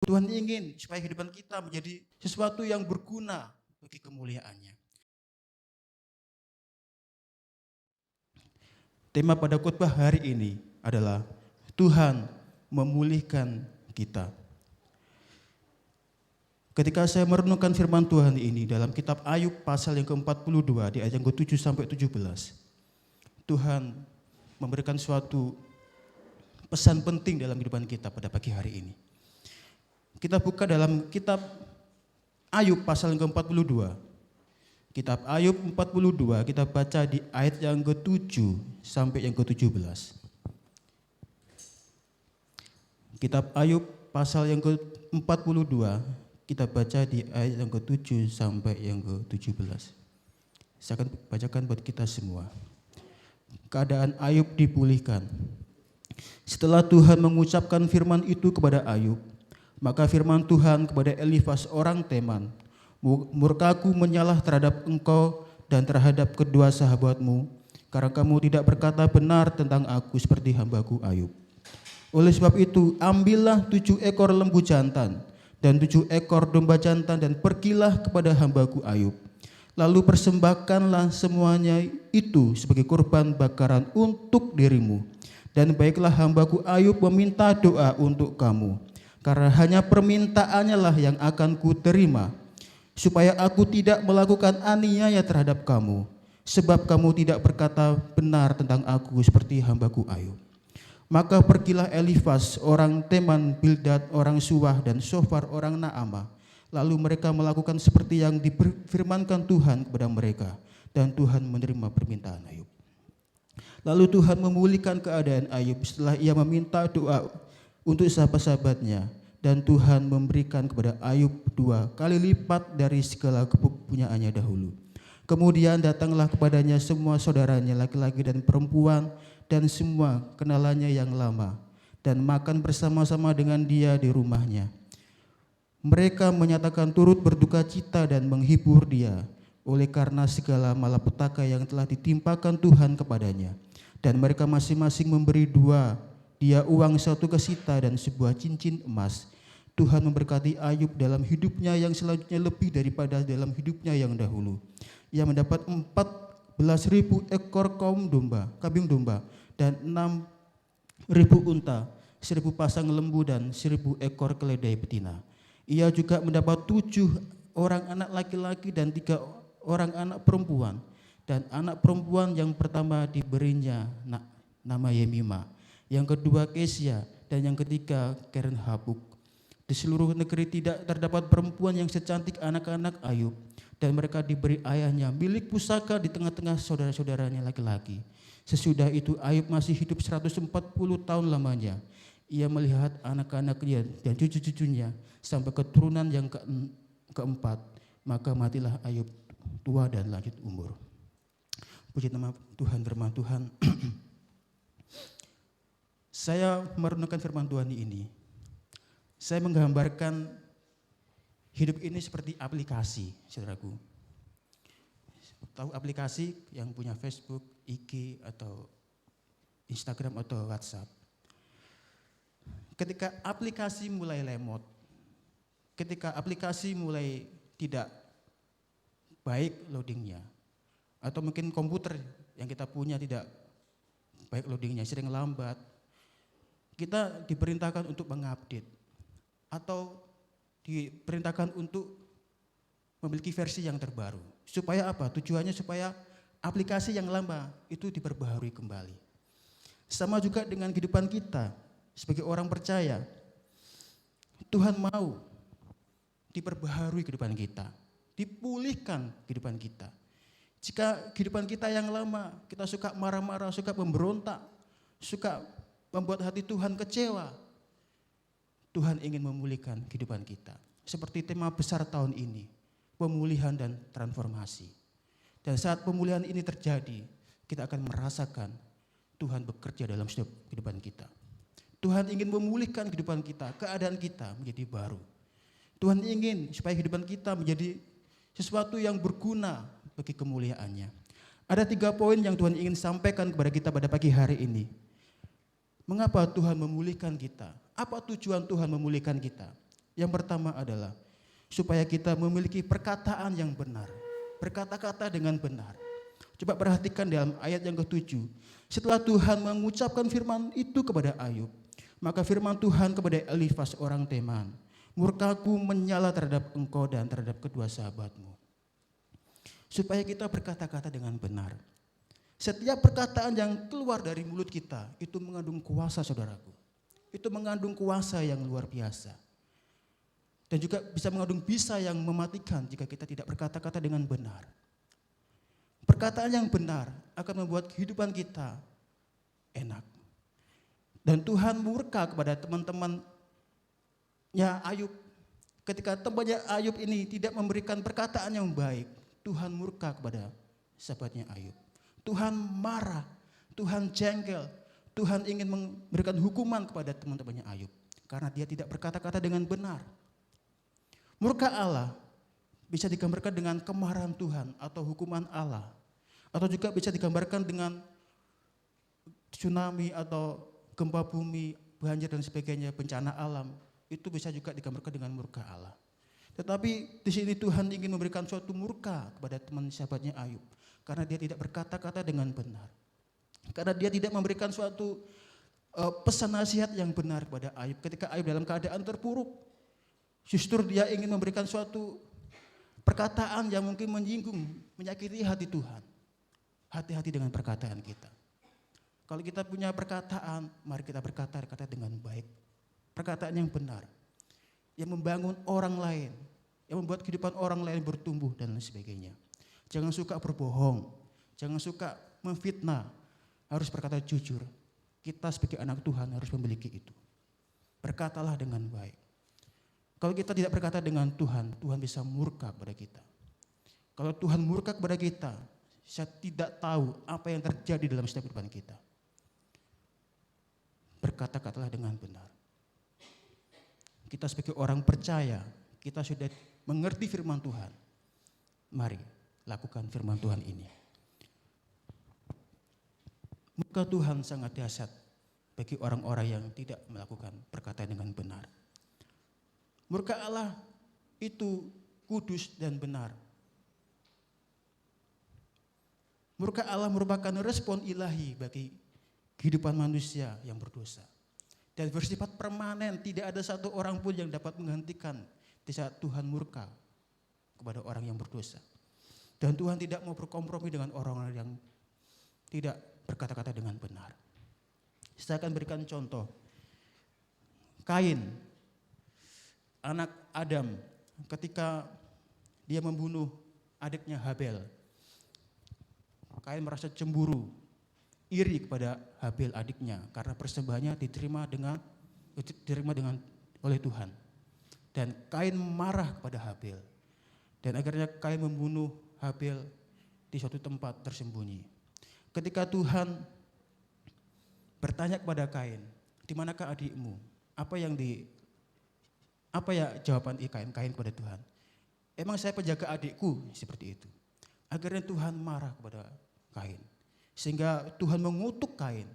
Tuhan ingin supaya kehidupan kita menjadi sesuatu yang berguna bagi kemuliaan-Nya. Tema pada khotbah hari ini adalah Tuhan memulihkan kita. Ketika saya merenungkan firman Tuhan ini dalam kitab Ayub pasal yang ke-42 di ayat yang ke-7 sampai 17. Tuhan memberikan suatu pesan penting dalam kehidupan kita pada pagi hari ini. Kita buka dalam kitab Ayub pasal yang ke-42. Kitab Ayub 42 kita baca di ayat yang ke-7 sampai yang ke-17. Kitab Ayub pasal yang ke-42 kita baca di ayat yang ke-7 sampai yang ke-17. Saya akan bacakan buat kita semua. Keadaan Ayub dipulihkan. Setelah Tuhan mengucapkan firman itu kepada Ayub, maka firman Tuhan kepada Elifas orang Teman, murkaku menyalah terhadap engkau dan terhadap kedua sahabatmu, karena kamu tidak berkata benar tentang aku seperti hambaku Ayub. Oleh sebab itu, ambillah 7 ekor lembu jantan dan 7 ekor domba jantan dan pergilah kepada hambaku Ayub. Lalu persembahkanlah semuanya itu sebagai korban bakaran untuk dirimu. Dan baiklah hambaku Ayub meminta doa untuk kamu, karena hanya permintaannya lah yang akan kuterima, supaya aku tidak melakukan aniaya terhadap kamu, sebab kamu tidak berkata benar tentang aku seperti hambaku Ayub. Maka pergilah Elifas orang Teman, Bildad orang Suwah, dan Sofar orang Naamah. Lalu mereka melakukan seperti yang difirmankan Tuhan kepada mereka, dan Tuhan menerima permintaan Ayub. Lalu Tuhan memulihkan keadaan Ayub setelah ia meminta doa untuk sahabat-sahabatnya, dan Tuhan memberikan kepada Ayub 2 kali lipat dari segala kepunyaannya dahulu. Kemudian datanglah kepadanya semua saudaranya laki-laki dan perempuan dan semua kenalannya yang lama, dan makan bersama-sama dengan dia di rumahnya. Mereka menyatakan turut berduka cita dan menghibur dia oleh karena segala malapetaka yang telah ditimpakan Tuhan kepadanya. Dan mereka masing-masing memberi dia uang 1 kesita dan sebuah cincin emas. Tuhan memberkati Ayub dalam hidupnya yang selanjutnya lebih daripada dalam hidupnya yang dahulu. Ia mendapat 14.000 ekor kambing domba dan 6.000 unta, 1.000 pasang lembu dan 1.000 ekor keledai betina. Ia juga mendapat 7 orang anak laki-laki dan 3 orang anak perempuan. Dan anak perempuan yang pertama diberinya nama Yemima, yang kedua Kesia, dan yang ketiga Keren Habuk. Di seluruh negeri tidak terdapat perempuan yang secantik anak-anak Ayub, dan mereka diberi ayahnya milik pusaka di tengah-tengah saudara-saudaranya laki-laki. Sesudah itu Ayub masih hidup 140 tahun lamanya. Ia melihat anak-anaknya dan cucu-cucunya sampai keturunan yang keempat. Maka matilah Ayub tua dan lanjut umur. Puji nama Tuhan, firman Tuhan. Saya merenungkan firman Tuhan ini. Saya menggambarkan hidup ini seperti aplikasi, saudaraku. Tahu aplikasi yang punya Facebook, IG, atau Instagram, atau WhatsApp. Ketika aplikasi mulai lemot, ketika aplikasi mulai tidak baik loadingnya, atau mungkin komputer yang kita punya tidak baik loadingnya, sering lambat, kita diperintahkan untuk mengupdate, atau diperintahkan untuk memiliki versi yang terbaru. Supaya apa? Tujuannya supaya aplikasi yang lama itu diperbaharui kembali. Sama juga dengan kehidupan kita sebagai orang percaya. Tuhan mau diperbaharui kehidupan kita, dipulihkan kehidupan kita. Jika kehidupan kita yang lama, kita suka marah-marah, suka memberontak, suka membuat hati Tuhan kecewa, Tuhan ingin memulihkan kehidupan kita. Seperti tema besar tahun ini, pemulihan dan transformasi. Dan saat pemulihan ini terjadi, kita akan merasakan Tuhan bekerja dalam setiap kehidupan kita. Tuhan ingin memulihkan kehidupan kita, keadaan kita menjadi baru. Tuhan ingin supaya kehidupan kita menjadi sesuatu yang berguna bagi kemuliaan-Nya. Ada 3 poin yang Tuhan ingin sampaikan kepada kita pada pagi hari ini. Mengapa Tuhan memulihkan kita? Apa tujuan Tuhan memulihkan kita? Yang pertama adalah supaya kita memiliki perkataan yang benar, berkata-kata dengan benar. Coba perhatikan dalam ayat yang ke-7. Setelah Tuhan mengucapkan firman itu kepada Ayub, maka firman Tuhan kepada Elifas orang Teman, murkaku menyala terhadap engkau dan terhadap kedua sahabatmu. Supaya kita berkata-kata dengan benar. Setiap perkataan yang keluar dari mulut kita itu mengandung kuasa, saudaraku. Itu mengandung kuasa yang luar biasa. Dan juga bisa mengandung bisa yang mematikan jika kita tidak berkata-kata dengan benar. Perkataan yang benar akan membuat kehidupan kita enak. Dan Tuhan murka kepada teman-temannya Ayub. Ketika temannya Ayub ini tidak memberikan perkataan yang baik, Tuhan murka kepada sahabatnya Ayub. Tuhan marah, Tuhan jengkel, Tuhan ingin memberikan hukuman kepada teman-temannya Ayub. Karena dia tidak berkata-kata dengan benar. Murka Allah bisa digambarkan dengan kemarahan Tuhan atau hukuman Allah. Atau juga bisa digambarkan dengan tsunami atau gempa bumi, banjir dan sebagainya, bencana alam. Itu bisa juga digambarkan dengan murka Allah. Tetapi di sini Tuhan ingin memberikan suatu murka kepada teman sahabatnya Ayub. Karena dia tidak berkata-kata dengan benar. Karena dia tidak memberikan suatu pesan nasihat yang benar kepada Ayub. Ketika Ayub dalam keadaan terpuruk, justru dia ingin memberikan suatu perkataan yang mungkin menyinggung, menyakiti hati Tuhan. Hati-hati dengan perkataan kita. Kalau kita punya perkataan, mari kita berkata-kata dengan baik. Perkataan yang benar, yang membangun orang lain, yang membuat kehidupan orang lain bertumbuh dan lain sebagainya. Jangan suka berbohong, jangan suka memfitnah, harus berkata jujur. Kita sebagai anak Tuhan harus memiliki itu. Berkatalah dengan baik. Kalau kita tidak berkata dengan Tuhan, Tuhan bisa murka kepada kita. Kalau Tuhan murka kepada kita, saya tidak tahu apa yang terjadi dalam setiap kehidupan kita. Berkata-katalah dengan benar. Kita sebagai orang percaya, kita sudah mengerti firman Tuhan. Mari lakukan firman Tuhan ini. Murka Tuhan sangat dahsyat bagi orang-orang yang tidak melakukan perkataan dengan benar. Murka Allah itu kudus dan benar. Murka Allah merupakan respon ilahi bagi kehidupan manusia yang berdosa. Dan bersifat permanen, tidak ada satu orang pun yang dapat menghentikan di saat Tuhan murka kepada orang yang berdosa. Dan Tuhan tidak mau berkompromi dengan orang-orang yang tidak berkata-kata dengan benar. Saya akan berikan contoh. Kain, anak Adam, ketika dia membunuh adiknya Habel, Kain merasa cemburu, iri kepada Habel adiknya karena persembahannya diterima oleh Tuhan. Dan Kain marah kepada Habel. Dan akhirnya Kain membunuh Habel di suatu tempat tersembunyi. Ketika Tuhan bertanya kepada Kain, "Di manakah adikmu?" Apa ya jawaban Kain kepada Tuhan? "Emang saya penjaga adikku?" Seperti itu. Akhirnya Tuhan marah kepada Kain. Sehingga Tuhan mengutuk Kain.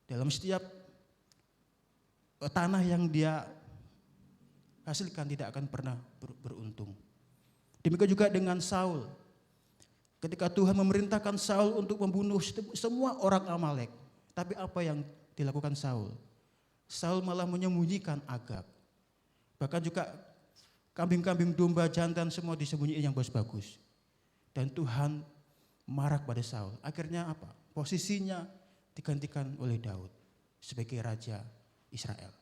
Dalam setiap tanah yang dia hasilkan tidak akan pernah beruntung. Demikian juga dengan Saul. Ketika Tuhan memerintahkan Saul untuk membunuh semua orang Amalek. Tapi apa yang dilakukan Saul? Saul malah menyembunyikan Agag. Bahkan juga kambing-kambing domba jantan semua disembunyikan yang bagus-bagus. Dan Tuhan marah kepada Saul. Akhirnya apa? Posisinya digantikan oleh Daud sebagai raja Israel.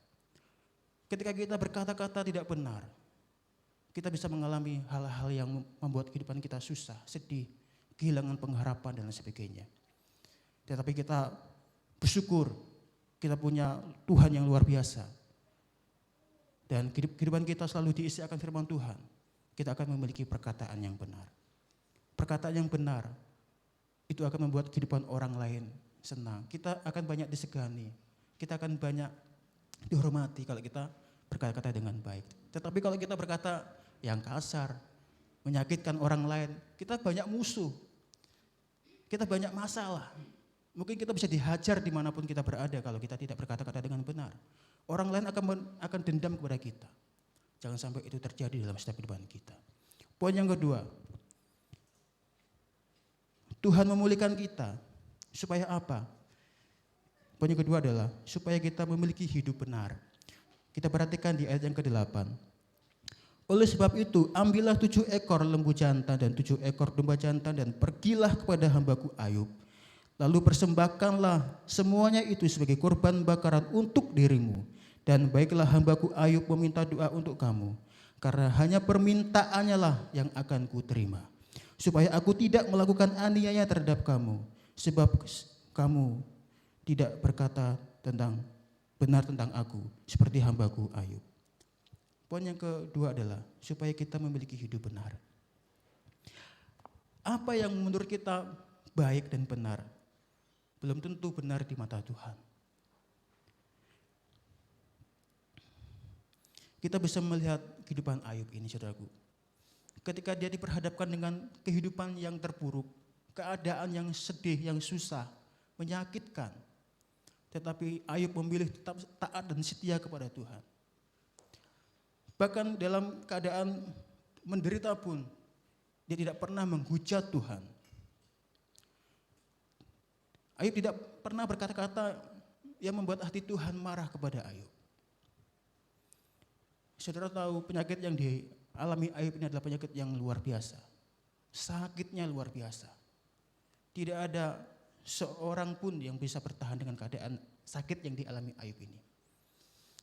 Ketika kita berkata-kata tidak benar, kita bisa mengalami hal-hal yang membuat kehidupan kita susah, sedih, kehilangan pengharapan dan lain sebagainya. Tetapi kita bersyukur kita punya Tuhan yang luar biasa. Dan kehidupan kita selalu diisi akan firman Tuhan. Kita akan memiliki perkataan yang benar. Perkataan yang benar itu akan membuat kehidupan orang lain senang. Kita akan banyak disegani. Kita akan banyak dihormati kalau kita berkata-kata dengan baik. Tetapi kalau kita berkata yang kasar, menyakitkan orang lain, kita banyak musuh. Kita banyak masalah. Mungkin kita bisa dihajar dimanapun kita berada kalau kita tidak berkata-kata dengan benar. Orang lain akan dendam kepada kita. Jangan sampai itu terjadi dalam setiap kehidupan kita. Poin yang kedua, Tuhan memulihkan kita supaya apa? Poin yang kedua adalah supaya kita memiliki hidup benar. Kita perhatikan di ayat yang ke-8. Oleh sebab itu, ambillah 7 ekor lembu jantan dan 7 ekor domba jantan dan pergilah kepada hambaku Ayub. Lalu persembahkanlah semuanya itu sebagai korban bakaran untuk dirimu. Dan baiklah hambaku Ayub meminta doa untuk kamu. Karena hanya permintaannya lah yang akan kuterima. Supaya aku tidak melakukan aniaya terhadap kamu. Sebab kamu tidak berkata benar tentang aku. Seperti hambaku Ayub. Poin yang kedua adalah supaya kita memiliki hidup benar. Apa yang menurut kita baik dan benar belum tentu benar di mata Tuhan. Kita bisa melihat kehidupan Ayub ini, saudaraku. Ketika dia diperhadapkan dengan kehidupan yang terpuruk, keadaan yang sedih, yang susah, menyakitkan. Tetapi Ayub memilih tetap taat dan setia kepada Tuhan. Bahkan dalam keadaan menderita pun, dia tidak pernah menghujat Tuhan. Ayub tidak pernah berkata-kata yang membuat hati Tuhan marah kepada Ayub. Saudara tahu penyakit yang dialami Ayub ini adalah penyakit yang luar biasa. Sakitnya luar biasa. Tidak ada seorang pun yang bisa bertahan dengan keadaan sakit yang dialami Ayub ini.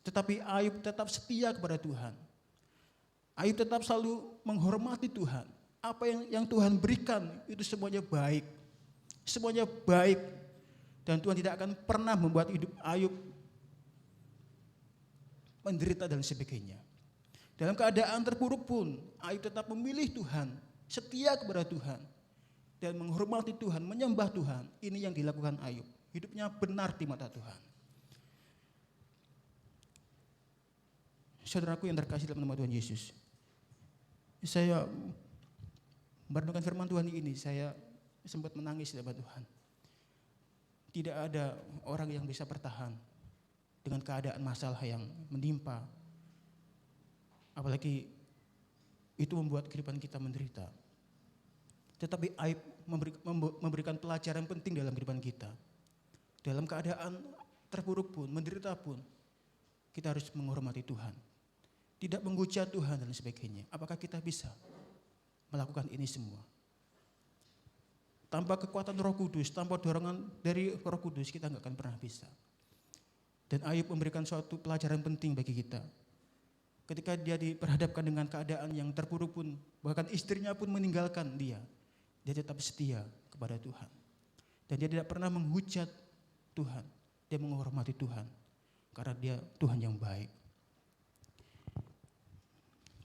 Tetapi Ayub tetap setia kepada Tuhan. Ayub tetap selalu menghormati Tuhan. Apa yang Tuhan berikan itu semuanya baik. Semuanya baik. Dan Tuhan tidak akan pernah membuat hidup Ayub menderita dan sebagainya. Dalam keadaan terpuruk pun Ayub tetap memilih Tuhan, setia kepada Tuhan, dan menghormati Tuhan, menyembah Tuhan. Ini yang dilakukan Ayub. Hidupnya benar di mata Tuhan. Saudaraku yang terkasih dalam nama Tuhan Yesus, saya merenungkan firman Tuhan ini, saya sempat menangis di hadapan Tuhan. Tidak ada orang yang bisa bertahan dengan keadaan masalah yang menimpa. Apalagi itu membuat kehidupan kita menderita. Tetapi Ayub memberikan pelajaran penting dalam kehidupan kita. Dalam keadaan terpuruk pun, menderita pun, kita harus menghormati Tuhan. Tidak menghujat Tuhan dan sebagainya. Apakah kita bisa melakukan ini semua? Tanpa kekuatan Roh Kudus, tanpa dorongan dari Roh Kudus, kita nggak akan pernah bisa. Dan Ayub memberikan suatu pelajaran penting bagi kita. Ketika dia diperhadapkan dengan keadaan yang terpuruk pun, bahkan istrinya pun meninggalkan dia tetap setia kepada Tuhan. Dan dia tidak pernah menghujat Tuhan, dia menghormati Tuhan, karena dia Tuhan yang baik.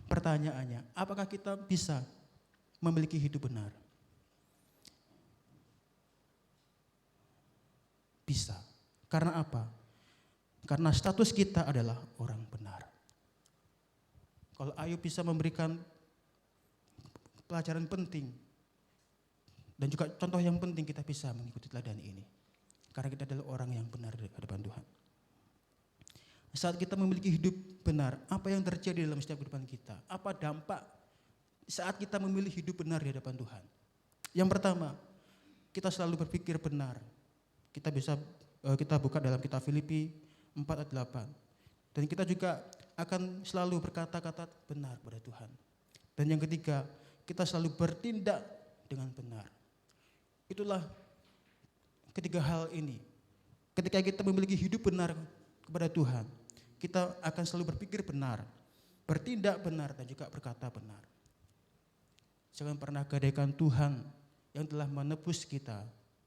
Pertanyaannya, apakah kita bisa memiliki hidup benar? Bisa. Karena apa? Karena status kita adalah orang benar. Kalau Ayub bisa memberikan pelajaran penting dan juga contoh yang penting, kita bisa mengikuti teladan ini. Karena kita adalah orang yang benar di hadapan Tuhan. Saat kita memiliki hidup benar, apa yang terjadi dalam setiap kehidupan kita? Apa dampak saat kita memilih hidup benar di hadapan Tuhan? Yang pertama, kita selalu berpikir benar. Kita buka dalam kitab Filipi 4 ayat 8. Dan kita juga akan selalu berkata-kata benar kepada Tuhan. Dan yang ketiga, kita selalu bertindak dengan benar. Itulah ketiga hal ini. Ketika kita memiliki hidup benar kepada Tuhan, kita akan selalu berpikir benar, bertindak benar, dan juga berkata benar. Jangan pernah gadaikan Tuhan yang telah menebus kita,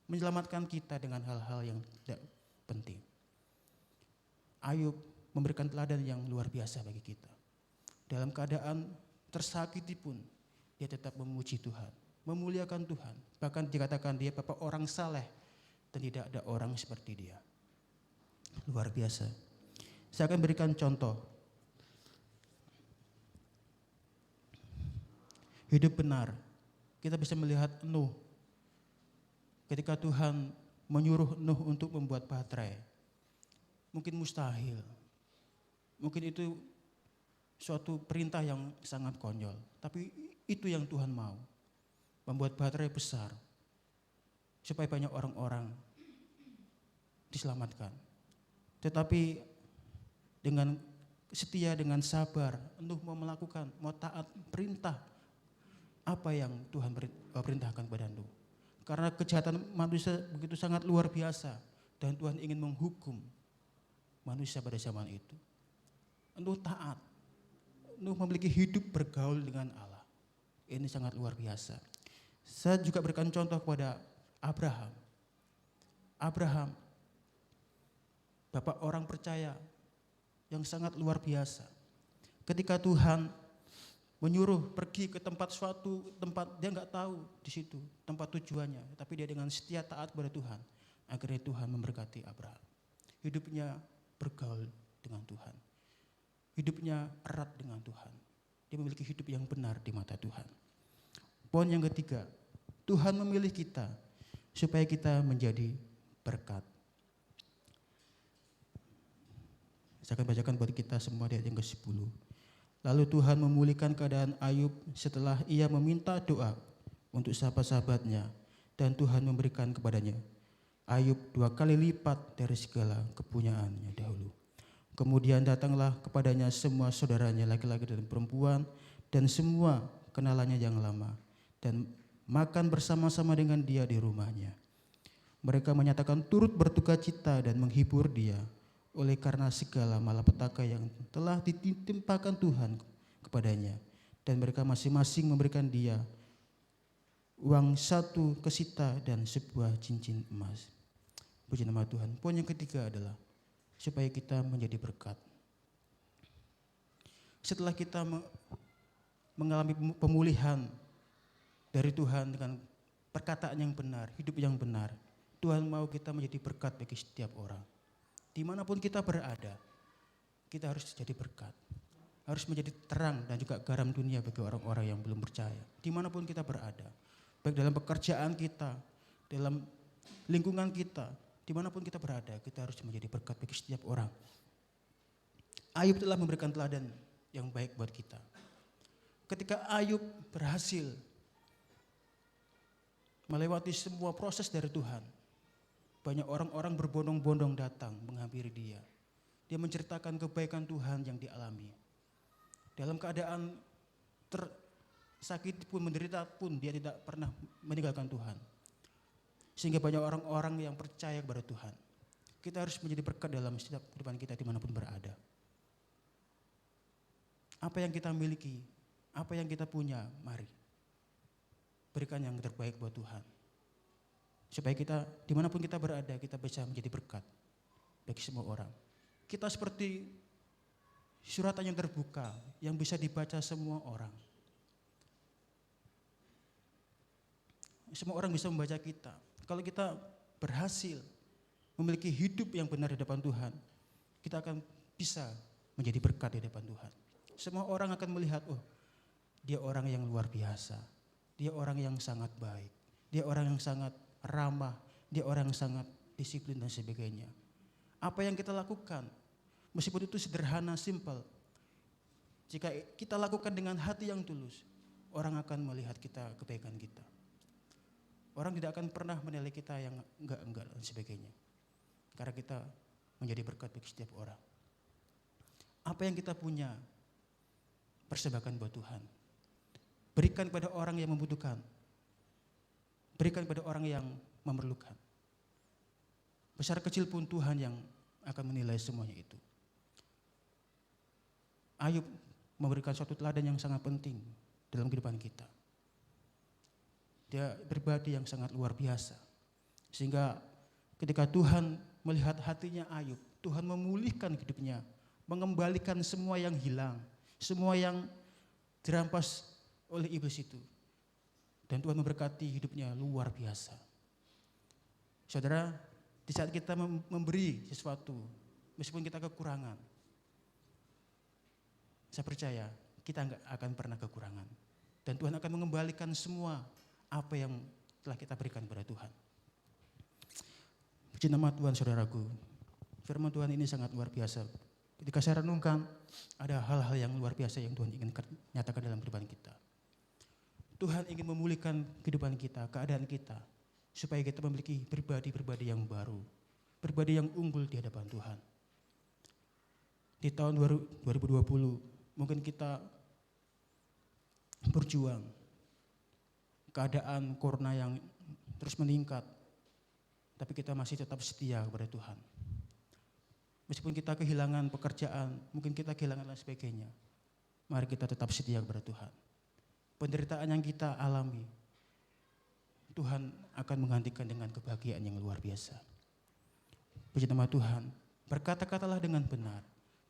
menyelamatkan kita dengan hal-hal yang tidak penting. Ayub memberikan teladan yang luar biasa bagi kita. Dalam keadaan tersakiti pun, dia tetap memuji Tuhan, memuliakan Tuhan. Bahkan dikatakan dia bapak orang saleh dan tidak ada orang seperti dia. Luar biasa. Saya akan berikan contoh. Hidup benar. Kita bisa melihat Nuh. Ketika Tuhan menyuruh Nuh untuk membuat baterai, mungkin mustahil. Mungkin itu suatu perintah yang sangat konyol. Tapi itu yang Tuhan mau. Membuat baterai besar supaya banyak orang-orang diselamatkan. Tetapi dengan setia, dengan sabar, Nuh mau melakukan, mau taat perintah apa yang Tuhan perintahkan kepada Nuh. Karena kejahatan manusia begitu sangat luar biasa dan Tuhan ingin menghukum manusia pada zaman itu. Nuh taat, Nuh memiliki hidup bergaul dengan Allah. Ini sangat luar biasa. Saya juga berikan contoh kepada Abraham. Abraham, bapak orang percaya yang sangat luar biasa. Ketika Tuhan menyuruh pergi ke suatu tempat dia nggak tahu di situ tempat tujuannya, tapi dia dengan setia taat kepada Tuhan. Akhirnya Tuhan memberkati Abraham. Hidupnya bergaul dengan Tuhan. Hidupnya erat dengan Tuhan. Dia memiliki hidup yang benar di mata Tuhan. Poin yang ketiga, Tuhan memilih kita supaya kita menjadi berkat. Saya akan bacakan buat kita semua di ayat yang ke-10. Lalu Tuhan memulihkan keadaan Ayub setelah ia meminta doa untuk sahabat-sahabatnya, dan Tuhan memberikan kepadanya Ayub 2 kali lipat dari segala kepunyaannya dahulu. Kemudian datanglah kepadanya semua saudaranya laki-laki dan perempuan dan semua kenalannya yang lama, dan makan bersama-sama dengan dia di rumahnya. Mereka menyatakan turut bertukacita dan menghibur dia oleh karena segala malapetaka yang telah ditimpakan Tuhan kepadanya, dan mereka masing-masing memberikan dia uang 1 kesita dan sebuah cincin emas. Puji nama Tuhan. Poin yang ketiga adalah supaya kita menjadi berkat. Setelah kita mengalami pemulihan dari Tuhan dengan perkataan yang benar, hidup yang benar, Tuhan mau kita menjadi berkat bagi setiap orang. Dimanapun kita berada, kita harus jadi berkat. Harus menjadi terang dan juga garam dunia bagi orang-orang yang belum percaya. Dimanapun kita berada, baik dalam pekerjaan kita, dalam lingkungan kita, dimanapun kita berada, kita harus menjadi berkat bagi setiap orang. Ayub telah memberikan teladan yang baik buat kita. Ketika Ayub berhasil melewati semua proses dari Tuhan, banyak orang-orang berbondong-bondong datang menghampiri dia. Dia menceritakan kebaikan Tuhan yang dialami. Dalam keadaan tersakiti pun, menderita pun, dia tidak pernah meninggalkan Tuhan. Sehingga banyak orang-orang yang percaya kepada Tuhan. Kita harus menjadi berkat dalam setiap kehidupan kita dimanapun berada. Apa yang kita miliki, apa yang kita punya, mari berikan yang terbaik buat Tuhan. Supaya kita dimanapun kita berada, kita bisa menjadi berkat bagi semua orang. Kita seperti suratan yang terbuka, yang bisa dibaca semua orang. Semua orang bisa membaca kita. Kalau kita berhasil memiliki hidup yang benar di depan Tuhan, kita akan bisa menjadi berkat di depan Tuhan. Semua orang akan melihat, oh, dia orang yang luar biasa. Dia orang yang sangat baik. Dia orang yang sangat ramah, dia orang yang sangat disiplin dan sebagainya. Apa yang kita lakukan, meskipun itu sederhana, simple, jika kita lakukan dengan hati yang tulus, orang akan melihat kita, kebaikan kita. Orang tidak akan pernah menilai kita yang enggak dan sebagainya. Karena kita menjadi berkat bagi setiap orang. Apa yang kita punya, persembahkan buat Tuhan. Berikan kepada orang yang membutuhkan. Berikan kepada orang yang memerlukan. Besar kecil pun Tuhan yang akan menilai semuanya itu. Ayub memberikan suatu teladan yang sangat penting dalam kehidupan kita. Dia pribadi yang sangat luar biasa. Sehingga ketika Tuhan melihat hatinya Ayub, Tuhan memulihkan hidupnya, mengembalikan semua yang hilang, semua yang dirampas oleh iblis itu. Dan Tuhan memberkati hidupnya luar biasa. Saudara, di saat kita memberi sesuatu, meskipun kita kekurangan, saya percaya kita enggak akan pernah kekurangan. Dan Tuhan akan mengembalikan semua apa yang telah kita berikan kepada Tuhan. Puji nama Tuhan, saudaraku. Firman Tuhan ini sangat luar biasa Ketika saya renungkan, ada hal-hal yang luar biasa yang Tuhan ingin nyatakan dalam kehidupan kita. Tuhan ingin memulihkan kehidupan kita, keadaan kita, supaya kita memiliki pribadi-pribadi yang baru, pribadi yang unggul di hadapan Tuhan. Di tahun 2020, mungkin kita berjuang, keadaan corona yang terus meningkat, tapi kita masih tetap setia kepada Tuhan. Meskipun kita kehilangan pekerjaan, mungkin kita kehilangan dan sebagainya, mari kita tetap setia kepada Tuhan. Penderitaan yang kita alami, Tuhan akan menggantikan dengan kebahagiaan yang luar biasa. Puji nama Tuhan, berkata-katalah dengan benar,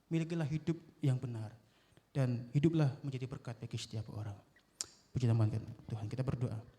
milikilah hidup yang benar, dan hiduplah menjadi berkat bagi setiap orang. Puji nama Tuhan, kita berdoa.